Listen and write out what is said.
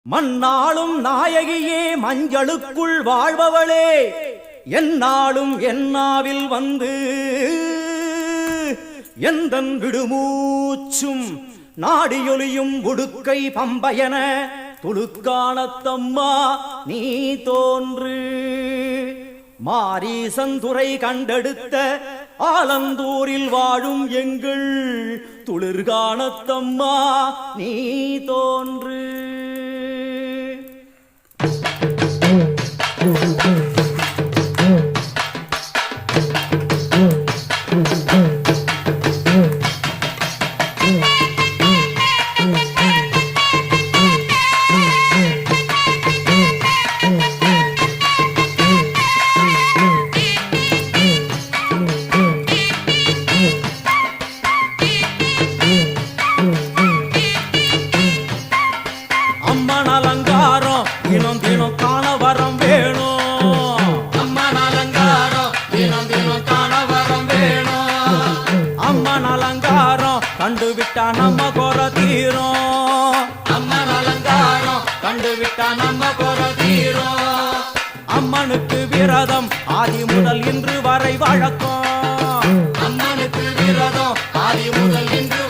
மண்ணாளும் நாயகியே மஞ்சளுக்குள் வாழ்பவளே என்னாலும் என்னாவில் வந்து எந்தன் விடுமூச்சும் நாடியொலியும் உடுக்கை பம்பயன துளுக்கானத்தம்மா நீ தோன்று மாரீசந்துரை கண்டெடுத்த ஆலந்தூரில் வாழும் எங்கள் துளிர்கானத்தம்மா நீ தோன்று. அம்மன் அலங்காரம் தினம் தினம் காண வரம் வேணும். அம்மன் அலங்காரம் தினம் தினம் காண வரம் வேணும். அம்மன் அலங்காரம் கண்டுவிட்டா நம்ம குறை தீரும். அம்மன் அலங்காரம் கண்டுவிட்டா நம்ம குறை தீரும். அம்மனுக்கு விரதம் ஆதி முதல் இன்று வரை வழக்கம். அம்மனுக்கு விரதம் ஆதி முதல் இன்று